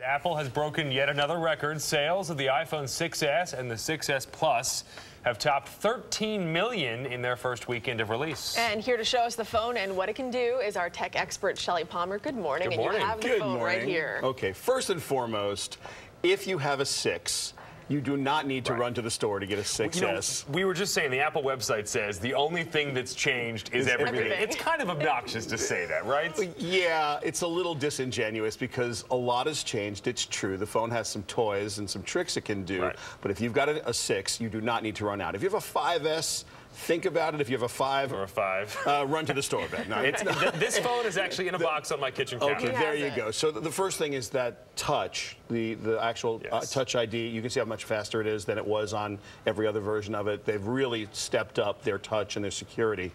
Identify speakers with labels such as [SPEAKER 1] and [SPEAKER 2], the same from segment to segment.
[SPEAKER 1] Apple has broken yet another record. Sales of the iPhone 6s and the 6s Plus have topped 13 million in their first weekend of release.
[SPEAKER 2] And here to show us the phone and what it can do is our tech expert, Shelly Palmer. Good morning.
[SPEAKER 1] Good morning.
[SPEAKER 2] And you have the phone right here.
[SPEAKER 3] Okay, first and foremost, if you have a 6, you do not need to run to the store to get a 6S.
[SPEAKER 1] You know, we were just saying the Apple website says the only thing that's changed is everything. It's kind of obnoxious to say that, right?
[SPEAKER 3] Yeah, it's a little disingenuous because a lot has changed. It's true. The phone has some toys and some tricks it can do. Right. But if you've got a 6, you do not need to run out. If you have a 5S, think about it. If you have a 5,
[SPEAKER 1] or a 5,
[SPEAKER 3] run to the store, Ben. No,
[SPEAKER 1] this phone is actually in a box on my kitchen counter.
[SPEAKER 3] Okay, there you go. So the first thing is that touch, the actual Touch ID. You can see how much faster it is than it was on every other version of it. They've really stepped up their touch and their security.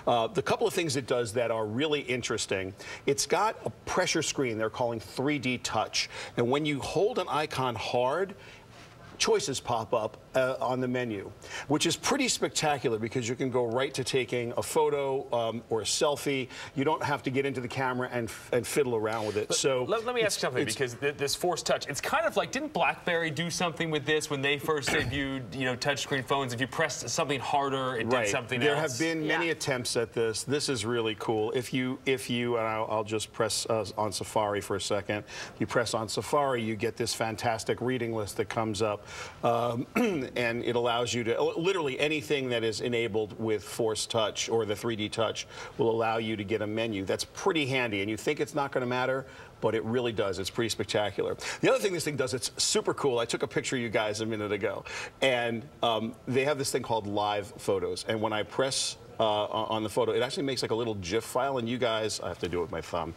[SPEAKER 3] The couple of things it does that are really interesting, it's got a pressure screen they're calling 3D Touch. And when you hold an icon hard, choices pop up on the menu, which is pretty spectacular because you can go right to taking a photo or a selfie. You don't have to get into the camera and fiddle around with it. So
[SPEAKER 1] let me ask something, because this Force Touch, it's kind of like, didn't BlackBerry do something with this when they first debuted, touchscreeen phones? If you pressed something harder, it did something else.
[SPEAKER 3] There have been many attempts at this. This is really cool. If you and I'll just press on Safari for a second. If you press on Safari, you get this fantastic reading list that comes up. And it allows you to, literally anything that is enabled with Force Touch or the 3D Touch will allow you to get a menu. That's pretty handy, and you think it's not going to matter, but it really does. It's pretty spectacular. The other thing this thing does, it's super cool. I took a picture of you guys a minute ago, and they have this thing called Live Photos, and when I press on the photo, it actually makes like a little GIF file, and you guys, I have to do it with my thumb,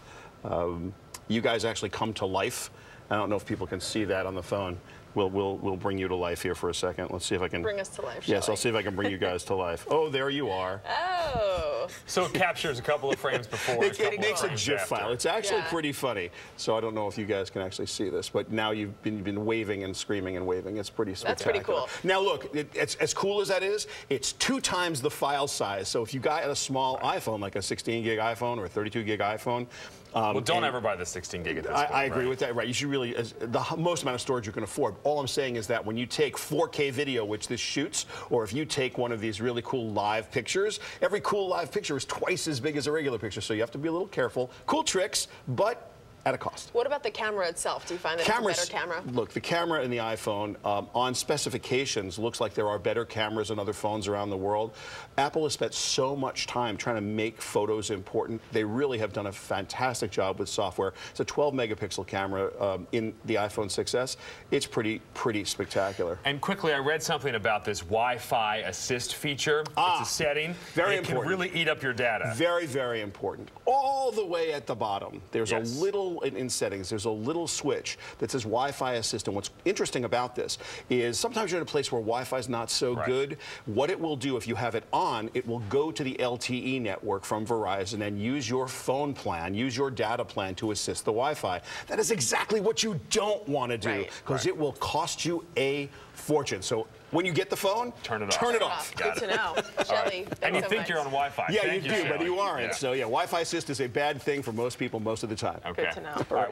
[SPEAKER 3] you guys actually come to life. I don't know if people can see that on the phone. We'll bring you to life here for a second. Let's see if I can
[SPEAKER 2] bring us to life.
[SPEAKER 3] Yes, I'll see if I can bring you guys to life. Oh, there you are.
[SPEAKER 2] Oh.
[SPEAKER 1] So it captures a couple of frames before.
[SPEAKER 3] It makes a GIF file. It's actually pretty funny. So I don't know if you guys can actually see this, but now you've been waving and screaming and waving. It's pretty spectacular.
[SPEAKER 2] That's pretty cool.
[SPEAKER 3] Now look, it's as cool as that is, it's 2 times the file size. So if you got a small iPhone, like a 16 gig iPhone or a 32 gig iPhone.
[SPEAKER 1] Well, don't ever buy the 16 gig at this point.
[SPEAKER 3] I agree with that. Right, you should really, the most amount of storage you can afford. All I'm saying is that when you take 4K video, which this shoots, or if you take one of these really cool live pictures, every cool live picture is twice as big as a regular picture, so you have to be a little careful. Cool tricks, but at a cost.
[SPEAKER 2] What about the camera itself? Do you find that it's a better camera?
[SPEAKER 3] Look, the camera in the iPhone, on specifications, looks like there are better cameras in other phones around the world. Apple has spent so much time trying to make photos important. They really have done a fantastic job with software. It's a 12-megapixel camera in the iPhone 6s. It's pretty spectacular.
[SPEAKER 1] And quickly, I read something about this Wi-Fi assist feature. It's a setting.
[SPEAKER 3] Very
[SPEAKER 1] important. It can really eat up your data.
[SPEAKER 3] Very, very important. All the way at the bottom, there's a little, in settings, there's a little switch that says Wi-Fi assistant. What's interesting about this is sometimes you're in a place where Wi-Fi is not so good. What it will do if you have it on, it will go to the LTE network from Verizon and use your phone plan, use your data plan to assist the Wi-Fi. That is exactly what you don't want to do because it will cost you a fortune. So when you get the phone, turn it off.
[SPEAKER 2] Good to know. Shelly,
[SPEAKER 1] and you think you're on Wi-Fi.
[SPEAKER 3] Yeah, you do, but you aren't. So yeah, Wi-Fi assist is a bad thing for most people most of the time.
[SPEAKER 2] Good to know.
[SPEAKER 3] All right.